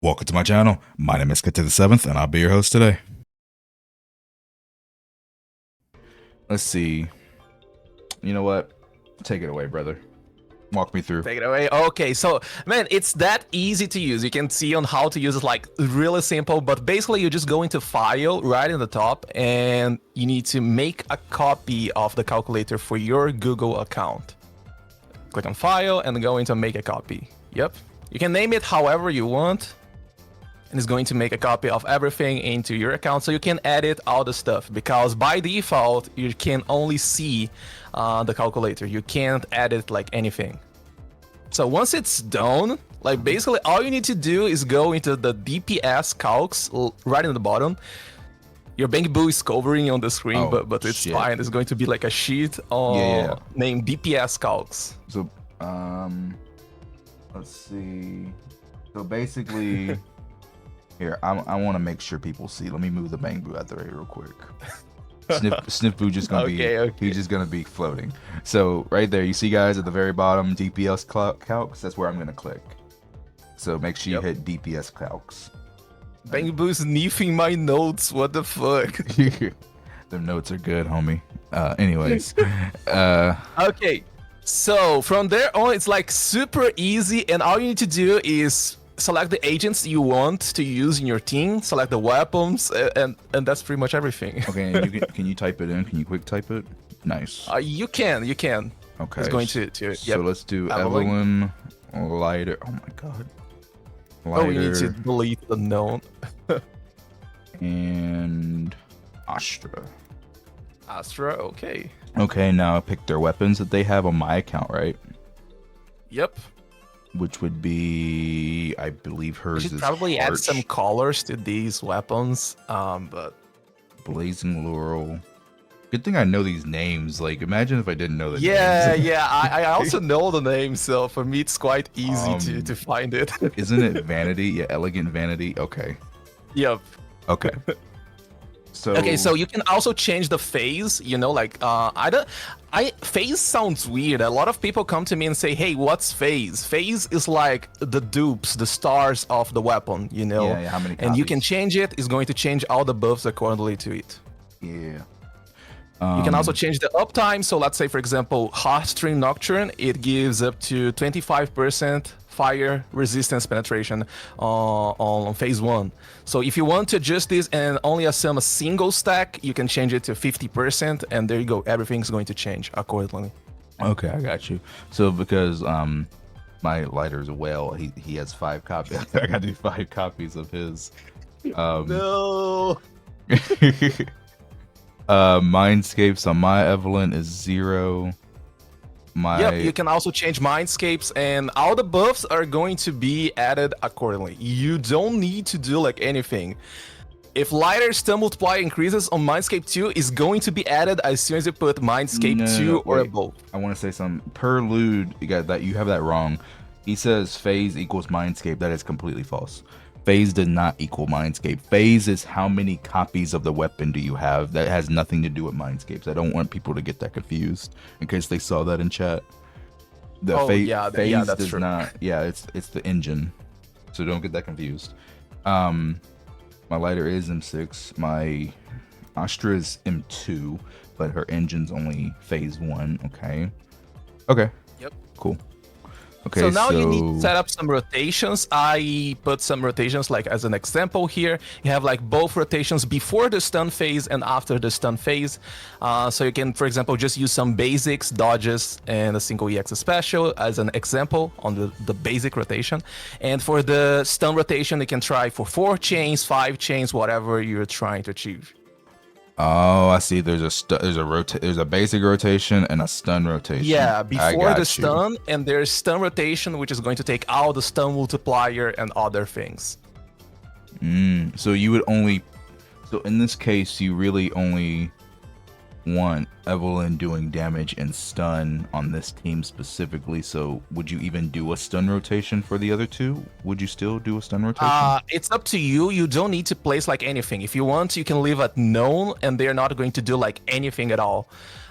Welcome to my channel. My name is ZZZ, and I'll be your host today. Let's see. You know what? Take it away, brother. Walk me through. Take it away. Okay, so man, it's that easy to use. You can see on how to use it, like really simple. But basically, you just go into File right in the top, and you need to make a copy of the calculator for your Google account. Click on File and go into Make a Copy. Yep, you can name it however you want, and it's going to make a copy of everything into your account, so you can edit all the stuff. Because by default, you can only see the calculator. You can't edit like anything. So once it's done, like basically all you need to do is go into the DPS calcs right in the bottom. Your Bangaboo is covering on the screen, but it's fine. It's going to be like a sheet named DPS calcs. So, let's see. So basically, here, I want to make sure people see. Let me move the Bangaboo out the way real quick. Sniff Boo just gonna he's just gonna be floating. So right there, you see guys at the very bottom, DPS calcs. That's where I'm gonna click. So make sure you hit DPS calcs. Bangaboo's sniffing my notes. What the fuck? The notes are good, homie. Anyways, okay. So from there on, it's like super easy, and all you need to do is select the agents you want to use in your team, select the weapons, and that's pretty much everything. Okay, and can you type it in? Can you quick type it? Nice. You can. Okay. It's going to so let's do Evelyn, lighter. Oh my god. Lighter. Oh, we need to delete the known. And Astra. Okay. Okay, now I pick their weapons that they have on my account, right? Yep. Which would be, I believe hers is probably add some colors to these weapons, but Blazing Laurel. Good thing I know these names. Like, imagine if I didn't know the names. Yeah. I also know the names, so for me it's quite easy to find it. Isn't it Vanity? Yeah, Elegant Vanity. Okay. Yep. Okay. So you can also change the phase, you know, like phase sounds weird. A lot of people come to me and say, hey, what's phase? Phase is like the dupes, the stars of the weapon, you know. Yeah, how many copies? And you can change it. It's going to change all the buffs accordingly to it. Yeah. You can also change the uptime. So let's say, for example, Heartstring Nocturne, it gives up to 25% fire resistance penetration on phase 1. So if you want to adjust this and only assume a single stack, you can change it to 50%, and there you go. Everything's going to change accordingly. Okay, I got you. So because my lighter's a whale, he has 5 copies. I gotta do 5 copies of his. No. Mindscapes on my Evelyn is 0. Yep, you can also change Mindscapes, and all the buffs are going to be added accordingly. You don't need to do like anything. If lighter stun multiplier increases on Mindscape 2, is going to be added as soon as you put Mindscape 2 or above. I want to say something. Per Lude, you have that wrong. He says phase equals Mindscape. That is completely false. Phase does not equal Mindscape. Phase is how many copies of the weapon do you have. That has nothing to do with Mindscapes. I don't want people to get that confused in case they saw that in chat. Phase does true. Not. Yeah, it's the engine. So don't get that confused. My lighter is M6. My Astra is M2, but her engine's only phase 1. Okay. Yep. Cool. Okay, so now you need to set up some rotations. I put some rotations like as an example here. You have like both rotations before the stun phase and after the stun phase. So you can, for example, just use some basics, dodges, and a single EX special as an example on the basic rotation. And for the stun rotation, you can try for 4 chains, 5 chains, whatever you're trying to achieve. Oh, I see. There's a basic rotation and a stun rotation. Yeah, before the stun, and there's stun rotation, which is going to take out the stun multiplier and other things. So you would only, so in this case, you really only want Evelyn doing damage and stun on this team specifically. So would you even do a stun rotation for the other two? Would you still do a stun rotation? It's up to you. You don't need to place like anything. If you want, you can leave it known, and they're not going to do like anything at all.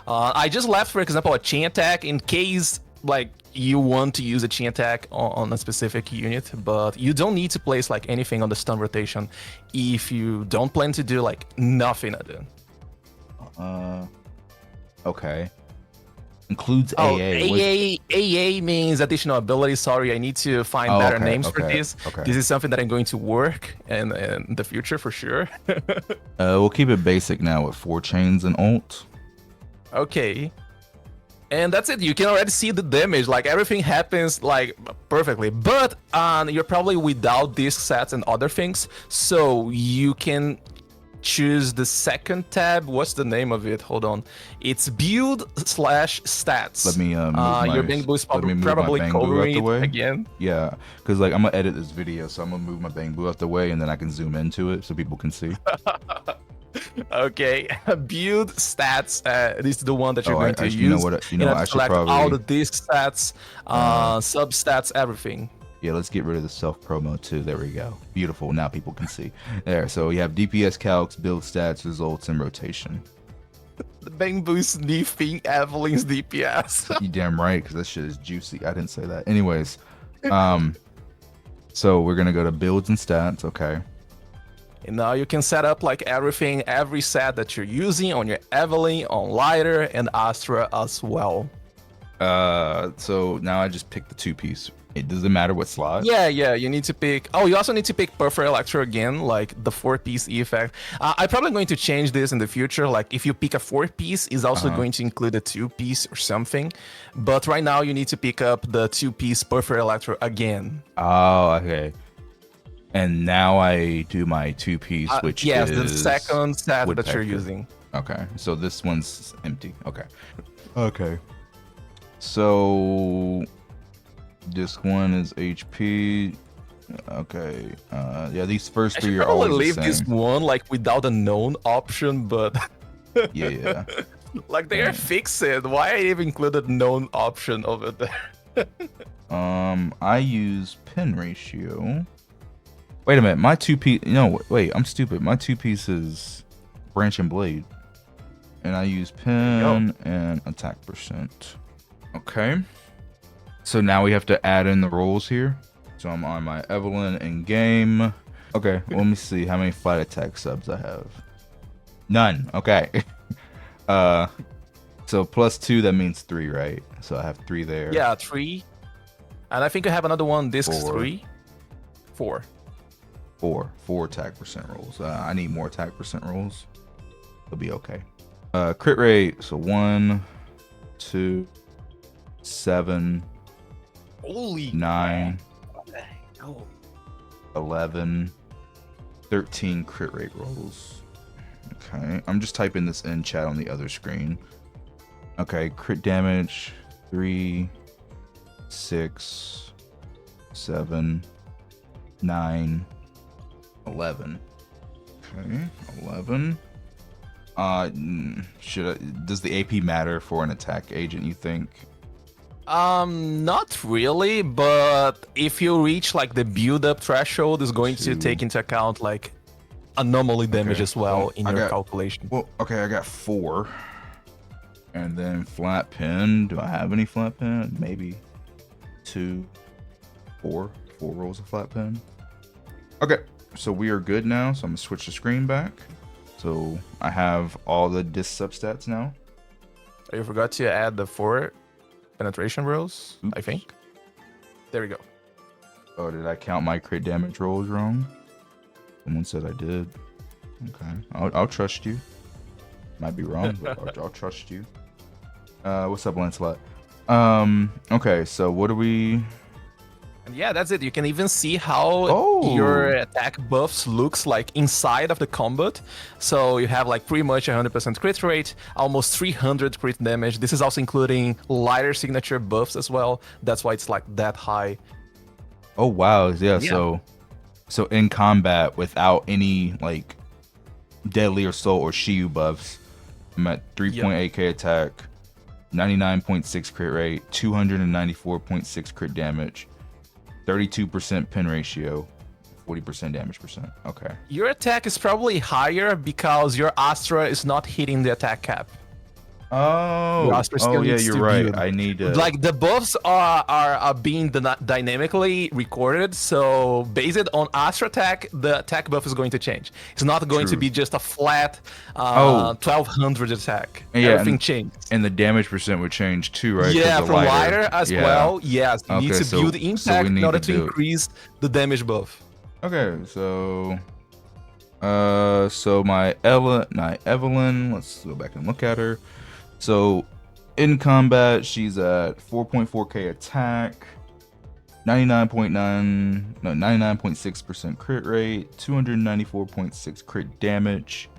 I just left, for example, a chain attack in case like you want to use a chain attack on a specific unit, but you don't need to place like anything on the stun rotation if you don't plan to do like nothing at it. Okay. Includes Oh, AA. AA means additional ability. Sorry, I need to find better names for this. Okay. This is something that I'm going to work in the future for sure. We'll keep it basic now with 4 chains and ult. Okay. And that's it. You can already see the damage. Like everything happens like perfectly. But you're probably without disc sets and other things, so you can choose the second tab. What's the name of it? Hold on. It's build/stats. Let me move your Bang Boo is let me move probably my Bang Boo out covering the it way. again. Yeah, because like I'm gonna edit this video, so I'm gonna move my Bang Boo out the way, and then I can zoom into it so people can see. Okay, build stats. This is the one that you're going to use. You know what? You know, I should select probably all the disc stats, sub stats, everything. Yeah, let's get rid of the self promo too. There we go. Beautiful. Now people can see. There. So we have DPS calcs, build stats, results, and rotation. The Bang Boo sniffing Evelyn's DPS. You damn right, because that shit is juicy. I didn't say that. Anyways, so we're gonna go to builds and stats. Okay. And now you can set up like everything, every set that you're using on your Evelyn, on Lighter, and Astra as well. So now I just picked the 2-piece. It doesn't matter what slot. Yeah, you need to pick. Oh, you also need to pick Purple Electro again, like the 4-piece effect. I'm probably going to change this in the future. Like if you pick a 4-piece, is also going to include a 2-piece or something. But right now you need to pick up the 2-piece Purple Electro again. Oh, okay. And now I do my 2-piece, which yes, is the second set that Woodpecker. you're using. Okay, so this one's empty. Okay. So this one is HP. Okay. Yeah, these first I 3 should are probably always leave the this same. one like without a known option, but Yeah. like they are fixed. Why I even included known option over there? I use pin ratio. Wait a minute, my 2-piece. No, wait, I'm stupid. My 2-piece is branch and blade, and I use pin and attack percent. Okay. So now we have to add in the rolls here. So I'm on my Evelyn in game. Okay, well, let me see how many flight attack subs I have. None. Okay. So +2, that means 3, right? So I have 3 there. Yeah, 3. And I think I have another one, disc 4. 3. 4. 4 attack percent rolls. I need more attack percent rolls. It'll be okay. Crit rate. So 1, 2, 7, Holy 9, oh. 11, 13 crit rate rolls. Okay, I'm just typing this in chat on the other screen. Okay, crit damage 3, 6, 7, 9, 11. Okay, 11. Does the AP matter for an attack agent, you think? Not really, but if you reach like the build-up threshold, is going to take into account like anomaly damage as well in your calculation. Well, okay, I got 4. And then flat pin. Do I have any flat pin? Maybe 2, 4 rolls of flat pin. Okay, so we are good now. So I'm gonna switch the screen back. So I have all the disc substats now. You forgot to add the 4 penetration rolls, I think. There we go. Oh, did I count my crit damage rolls wrong? Someone said I did. Okay, I'll trust you. Might be wrong, but I'll trust you. What's up, Lancelot? Okay, so what do we... And yeah, that's it. You can even see how your attack buffs looks like inside of the combat. So you have like pretty much 100% crit rate, almost 300 crit damage. This is also including lighter signature buffs as well. That's why it's like that high. Oh wow, yeah. So in combat without any like deadly or soul or Shiyu buffs, I'm at 3.8k attack, 99.6 crit rate, 294.6 crit damage, 32% pin ratio, 40% damage percent. Okay. Your attack is probably higher because your Astra is not hitting the attack cap. The Oh, Astra oh still yeah, needs you're to right. build. I need to. Like the buffs are being dynamically recorded, so based on Astra attack, the attack buff is going to change. It's not going to True. be just a flat Oh, 1200 attack. yeah, Everything changed. and the damage percent would change too, right? Because Yeah, the for lighter as Yeah. well. Yes, you need Okay, to build so we impact in need order to to do. increase the damage buff. Okay, so my Evelyn. Let's go back and look at her. So, in combat, she's at 4.4k attack, 99.6% crit rate, 294.6 crit damage,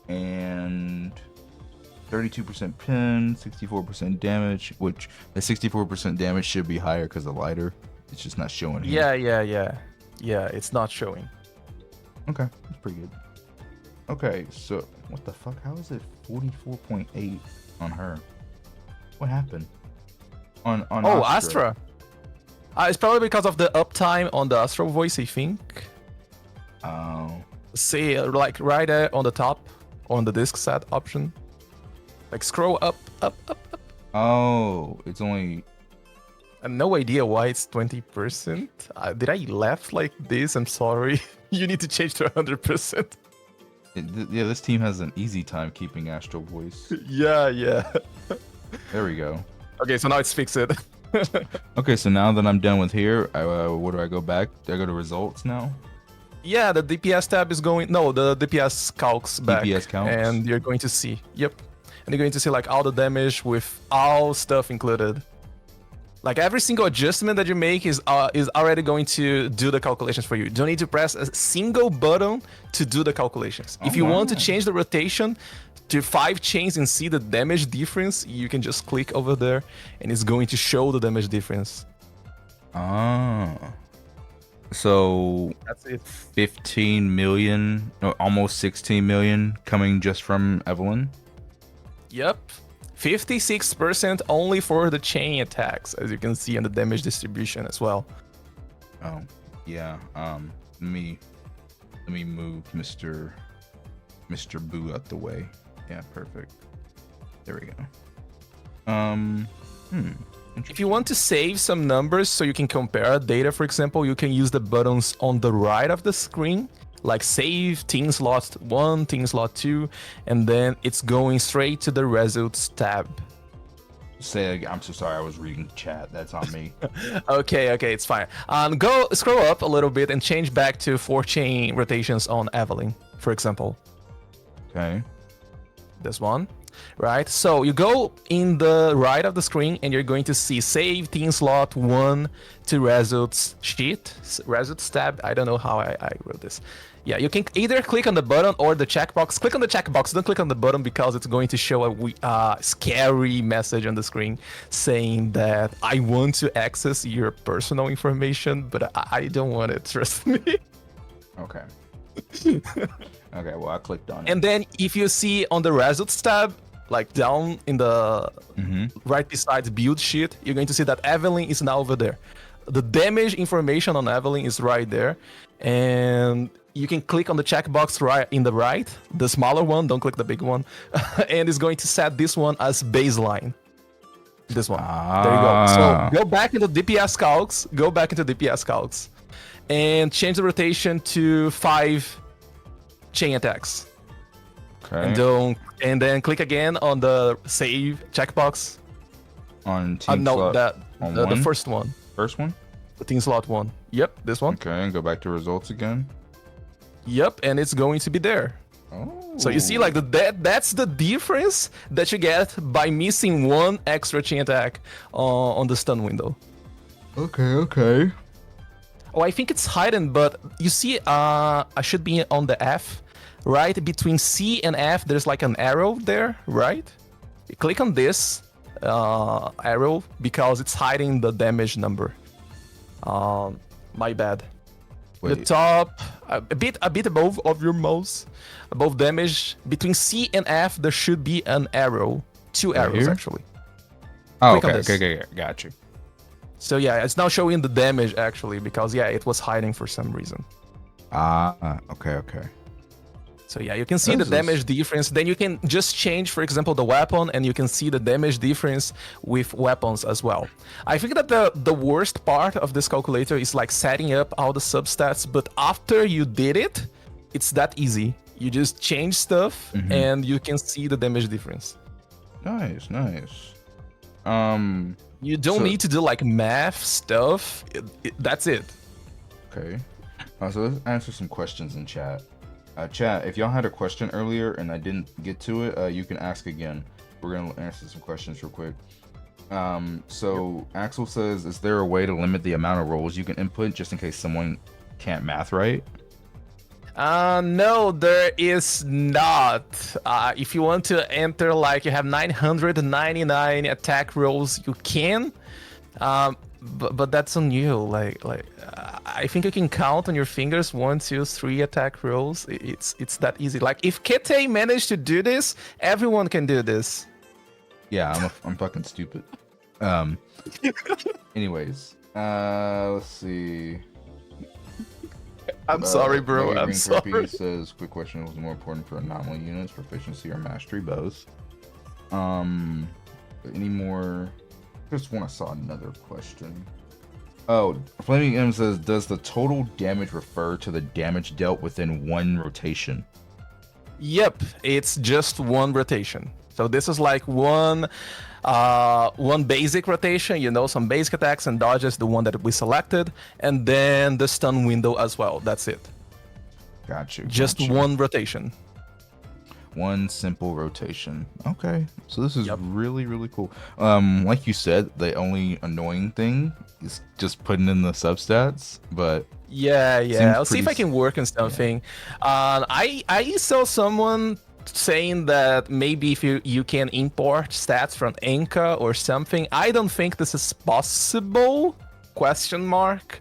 and 32% pin, 64% damage. Which the 64% damage should be higher because of lighter. It's just not showing here. Yeah. It's not showing. Okay, that's pretty good. Okay, so what the fuck? How is it 44.8 on her? What happened? On Astra. It's probably because of the uptime on the Astral voice, I think. Oh. See, like right there on the top, on the disk set option. Like scroll up. Oh, it's only. I have no idea why it's 20%. Did I left like this? I'm sorry. You need to change to 100%. Yeah, this team has an easy time keeping Astral Voice. Yeah. There we go. Okay, so now it's fixed. Okay, so now that I'm done with here, where do I go back? Do I go to results now? Yeah, the DPS tab is going. No, the DPS calcs back. DPS calcs? And you're going to see. Yep. And you're going to see like all the damage with all stuff included. Like every single adjustment that you make is already going to do the calculations for you. You don't need to press a single button to do the calculations. If you want to change the rotation to 5 chains and see the damage difference, you can just click over there and it's going to show the damage difference. Ah. So That's it. 15 million, no, almost 16 million coming just from Evelyn. Yep. 56% only for the chain attacks, as you can see in the damage distribution as well. Oh, yeah. Let me move Mr. Boo out the way. Yeah, perfect. There we go. If you want to save some numbers so you can compare data, for example, you can use the buttons on the right of the screen, like save team slot 1, team slot 2, and then it's going straight to the results tab. I'm so sorry, I was reading chat. That's on me. Okay, it's fine. Go scroll up a little bit and change back to 4 chain rotations on Evelyn, for example. Okay. This one, right? So you go in the right of the screen and you're going to see save team slot 1 to results sheet, results tab. I don't know how I wrote this. Yeah, you can either click on the button or the checkbox. Click on the checkbox, don't click on the button because it's going to show a scary message on the screen saying that I want to access your personal information, but I don't want it, trust me. Okay. Okay, well, I clicked on it. And then if you see on the results tab, like down in the right beside build sheet, you're going to see that Evelyn is now over there. The damage information on Evelyn is right there. And you can click on the checkbox right in the right, the smaller one, don't click the big one. And it's going to set this one as baseline. This one. There you go. So go back into DPS calcs, and change the rotation to 5 chain attacks. Okay. And then click again on the save checkbox. On team slot. The first one. First one? The team slot 1. Yep, this one. Okay, and go back to results again. Yep, and it's going to be there. Oh. So you see, like that's the difference that you get by missing 1 extra chain attack on the stun window. Okay. Oh, I think it's hidden, but you see, I should be on the F, right? Between C and F, there's like an arrow there, right? You click on this arrow because it's hiding the damage number. My bad. Wait. The top, a bit above of your mouse, above damage. Between C and F, there should be an arrow. 2 arrows, here? actually. Oh, Click on this. okay, got you. So yeah, it's now showing the damage actually because yeah, it was hiding for some reason. Okay. So yeah, you can see the This is- damage difference. Then you can just change, for example, the weapon, and you can see the damage difference with weapons as well. I think that the worst part of this calculator is like setting up all the substats, but after you did it, it's that easy. You just change stuff, and you can see the damage difference. Nice, nice. You don't need to do like math stuff. That's it. Okay. So let's answer some questions in chat. Chat, if y'all had a question earlier and I didn't get to it, you can ask again. We're gonna answer some questions real quick. So Axel says, is there a way to limit the amount of roles you can input just in case someone can't math right? No, there is not. If you want to enter, like, you have 999 attack rolls, you can. But that's on you. I think you can count on your fingers 1, 2, 3 attack rolls. It's that easy. Like, if Kete managed to do this, everyone can do this. Yeah, I'm fucking stupid. Anyways, let's see. I'm sorry, bro. Mega I'm Green sorry. Kirby says, quick question, was more important for anomaly units, proficiency, or mastery? Both. Any more? Just when I saw another question. Oh, Flaming M says, does the total damage refer to the damage dealt within one rotation? Yep, it's just one rotation. So this is like one basic rotation, you know, some basic attacks and dodges, the one that we selected, and then the stun window as well. That's it. Got you. Just got you. one rotation. One simple rotation. Okay, so this is really, really cool. Like you said, the only annoying thing is just putting in the substats, but yeah, I'll see if I pretty can work on something. I saw someone saying that maybe if you can import stats from Enka or something. I don't think this is possible, question mark.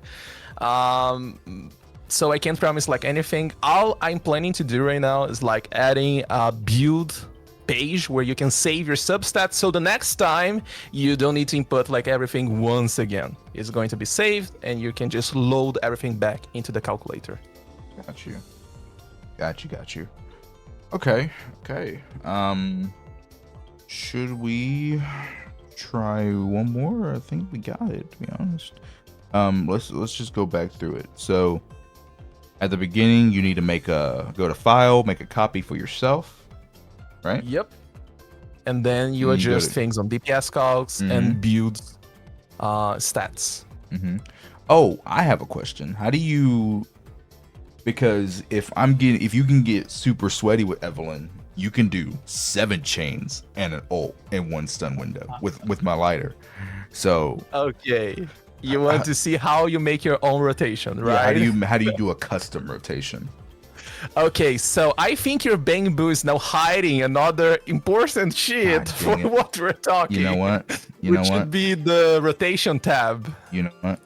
So I can't promise like anything. All I'm planning to do right now is like adding a build page where you can save your substats, so the next time you don't need to input like everything once again. It's going to be saved and you can just load everything back into the calculator. Got you. Okay. Should we try one more? I think we got it, to be honest. Let's just go back through it. So at the beginning, you need to go to file, make a copy for yourself, right? Yep. And then you adjust things on DPS calcs and build stats. Oh, I have a question. How do you? Because if you can get super sweaty with Evelyn, you can do 7 chains and an ult in one stun window with my lighter. So okay, you want to see how you make your own rotation, right? Yeah, how do you do a custom rotation? Okay, so I think your Bamboo is now hiding another important shit for what we're talking. You know what? Which should be the rotation tab. You know what?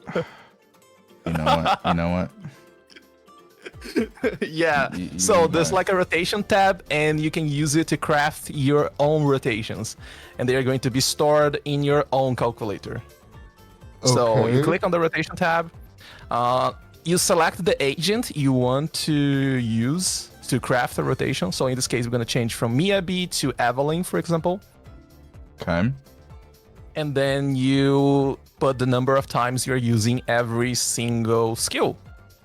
You know what? Yeah, so there's like a rotation tab and you can use it to craft your own rotations, and they are going to be stored in your own calculator. Okay. So you click on the rotation tab, you select the agent you want to use to craft a rotation. So in this case, we're going to change from Miyabi to Evelyn, for example. Okay. And then you put the number of times you're using every single skill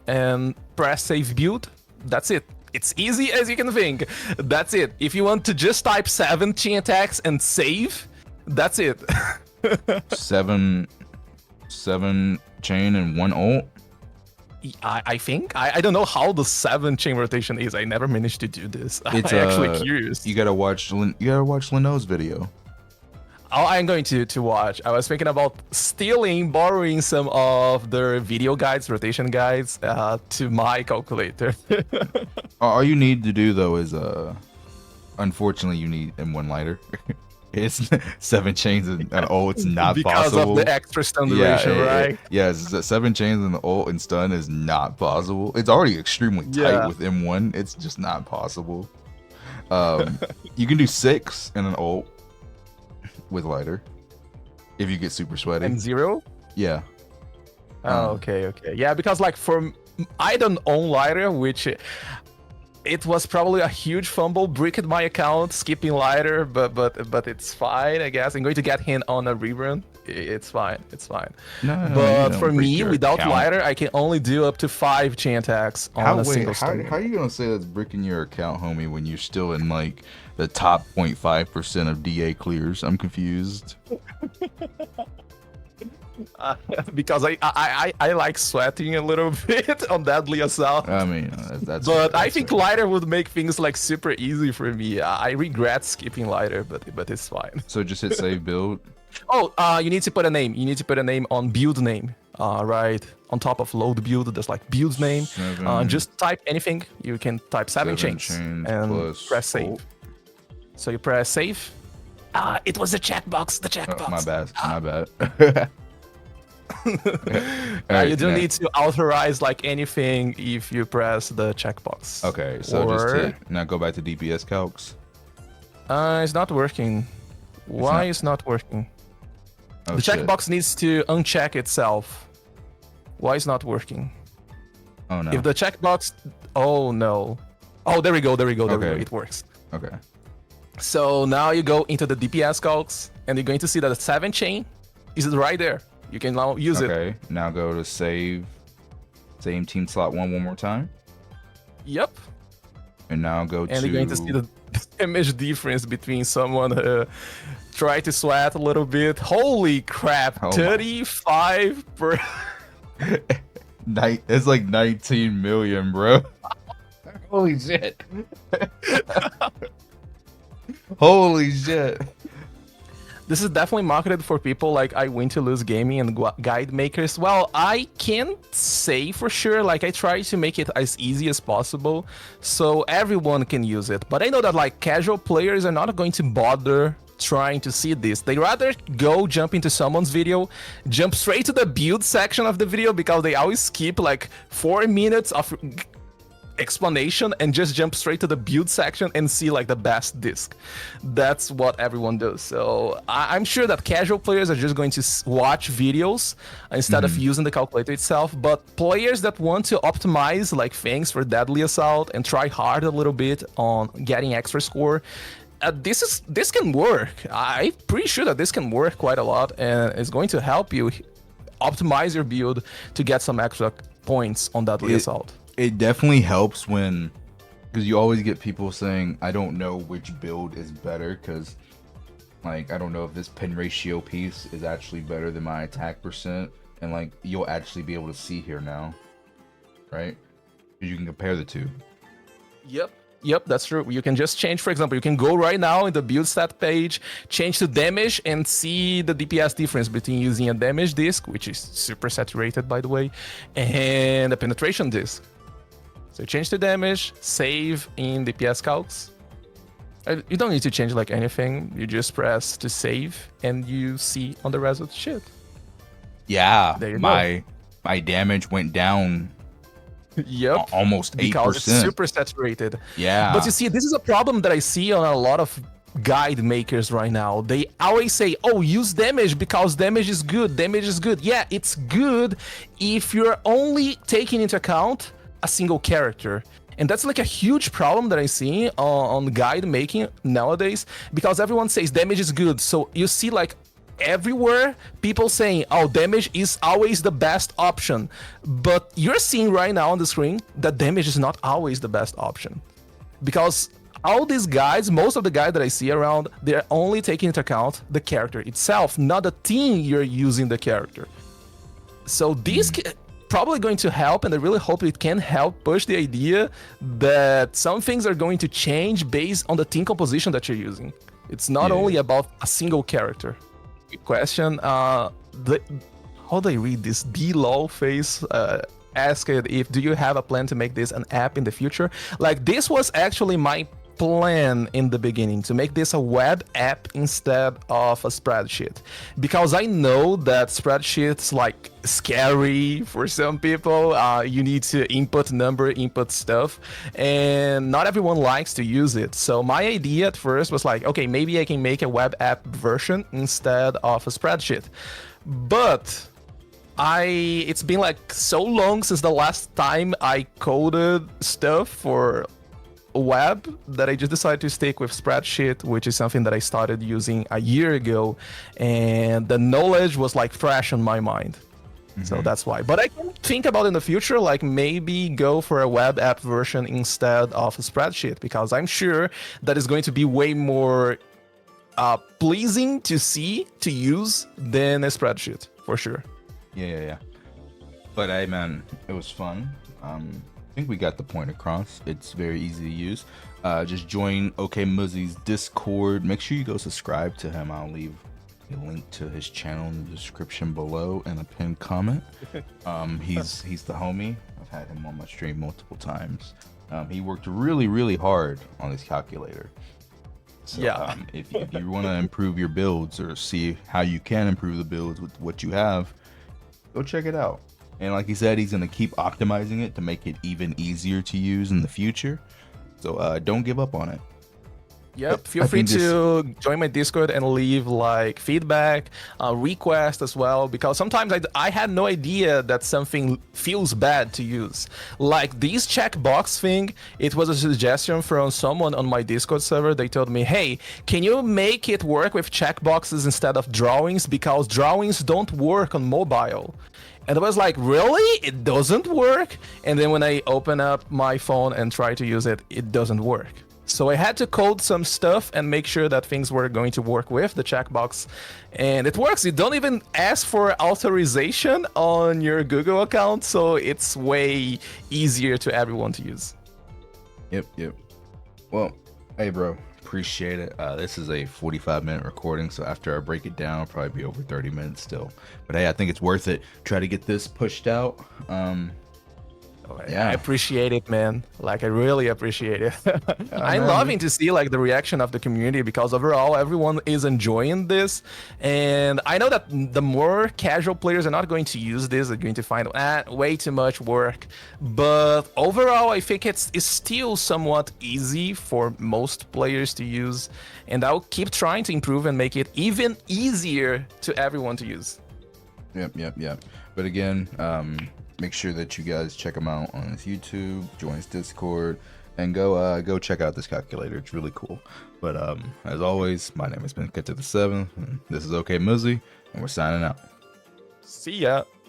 and press save build. That's it. It's easy as you can think. That's it. If you want to just type 17 attacks and save, that's it. seven chain and 1 ult. I think. I don't know how the 7 chain rotation is. I never managed to do this. I'm actually curious. You gotta watch Leno's video. Oh, I'm going to watch. I was thinking about borrowing some of their video guides, rotation guides, to my calculator. All you need to do though is unfortunately you need M1 lighter. It's 7 chains and it's not because possible. Because of the extra stun duration, right? Yeah, 7 chains and the ult and stun is not possible. It's already extremely tight with M1. It's just not possible. You can do 6 and an ult with lighter if you get super sweaty. And 0? Yeah. Oh, okay. Yeah, because like I don't own lighter, which it was probably a huge fumble, bricked my account, skipping lighter, but it's fine, I guess. I'm going to get him on a rerun. It's fine, it's fine. No, you But don't for break me, your without account. lighter, I can only do up to 5 chain attacks on a single stone. How are you gonna say that's bricking your account, homie, when you're still in like the top 0.5% of DA clears? I'm confused. Because I like sweating a little bit on Deadly Assault. I mean, that's. But I that's think fair. lighter would make things like super easy for me. I regret skipping lighter, but it's fine. So just hit save build. Oh, you need to put a name. You need to put a name on build name. Right on top of load build, there's like build name. Just type anything. You can type 7 chains and plus press save. ult. So you press save. It was the checkbox. The checkbox. My bad. My bad. Alright, You don't now- need to authorize like anything if you press the checkbox. Okay, so just Or- hit. Now go back to DPS calcs. It's not working. Why is not working? Oh, The shit. checkbox needs to uncheck itself. Why is not working? Oh no. If the checkbox, oh no. Oh, there we go. There we go. There we go. Okay. It works. Okay. So now you go into the DPS calcs, and you're going to see that the 7 chain is right there. You can now use it. Okay. Now go to save. Same team slot one more time, Yep. and now go And to. you're going to see the image difference between someone who tried to sweat a little bit. Holy crap! Oh my. 35 per. It's like 19 million, bro. Holy shit. Holy shit. This is definitely marketed for people like I Win to Lose Gaming and guide makers. Well, I can't say for sure. Like I try to make it as easy as possible so everyone can use it. But I know that like casual players are not going to bother trying to see this. They rather go jump into someone's video, jump straight to the build section of the video because they always skip like 4 minutes of explanation and just jump straight to the build section and see like the best disc. That's what everyone does. So I'm sure that casual players are just going to watch videos instead of using the calculator itself. But players that want to optimize like things for Deadly Assault and try hard a little bit on getting extra score, this can work. I'm pretty sure that this can work quite a lot and it's going to help you optimize your build to get some extra points on Deadly Assault. It definitely helps when, because you always get people saying, I don't know which build is better, because like I don't know if this pin ratio piece is actually better than my attack percent, and like you'll actually be able to see here now, right? Because you can compare the two. Yep, that's true. You can just change, for example, you can go right now in the build stat page, change to damage and see the DPS difference between using a damage disc, which is super saturated by the way, and a penetration disc. So change to damage, save in DPS calcs. You don't need to change like anything. You just press to save and you see on the result shit. Yeah, There you my damage went down Yep. almost 8%. Because it's super saturated. Yeah. But you see, this is a problem that I see on a lot of guide makers right now. They always say, oh, use damage because damage is good. Damage is good. Yeah, it's good if you're only taking into account a single character. And that's like a huge problem that I see on guide making nowadays because everyone says damage is good. So you see like everywhere people saying, oh, damage is always the best option. But you're seeing right now on the screen that damage is not always the best option. Because all these guides, most of the guides that I see around, they're only taking into account the character itself, not the team you're using the character. So this probably going to help, and I really hope it can help push the idea that some things are going to change based on the team composition that you're using. It's not only about a single character. Good question. How do I read this? D-lol face asked if do you have a plan to make this an app in the future? Like this was actually my plan in the beginning, to make this a web app instead of a spreadsheet, because I know that spreadsheets like scary for some people. You need to input stuff, and not everyone likes to use it. So my idea at first was like, okay, maybe I can make a web app version instead of a spreadsheet. But it's been like so long since the last time I coded stuff for web that I just decided to stick with spreadsheet, which is something that I started using a year ago, and the knowledge was like fresh on my mind. So that's why. But I can think about in the future, like maybe go for a web app version instead of a spreadsheet, because I'm sure that is going to be way more pleasing to see, to use than a spreadsheet, for sure. Yeah. But hey, man, it was fun. I think we got the point across. It's very easy to use. Just join OkMuzzy's Discord. Make sure you go subscribe to him. I'll leave a link to his channel in the description below and a pinned comment. He's the homie. I've had him on my stream multiple times. He worked really hard on his calculator. So, Yeah. If you want to improve your builds or see how you can improve the builds with what you have, go check it out. And like he said, he's going to keep optimizing it to make it even easier to use in the future. So don't give up on it. Yep, feel free to join my Discord and leave like feedback, request as well, because sometimes I had no idea that something feels bad to use. Like this checkbox thing, it was a suggestion from someone on my Discord server. They told me, hey, can you make it work with checkboxes instead of drawings, because drawings don't work on mobile. And I was like, really? It doesn't work? And then when I open up my phone and try to use it, it doesn't work. So I had to code some stuff and make sure that things were going to work with the checkbox. And it works. You don't even ask for authorization on your Google account, so it's way easier to everyone to use. Yep. Well, hey, bro. Appreciate it. This is a 45-minute recording, so after I break it down, I'll probably be over 30 minutes still. But hey, I think it's worth it. Try to get this pushed out. Yeah, I appreciate it, man. Like, I really appreciate it. I'm man, loving to see like the reaction of the community, because overall everyone is enjoying this, and I know that the more casual players are not going to use this. They're going to find way too much work, but overall I think it's still somewhat easy for most players to use, and I'll keep trying to improve and make it even easier to everyone to use. Yep. But again, make sure that you guys check him out on his YouTube, join his Discord, and go check out this calculator. It's really cool. But as always, my name has been Cut to the 7th, and this is OkMuzzy, and we're signing out. See ya.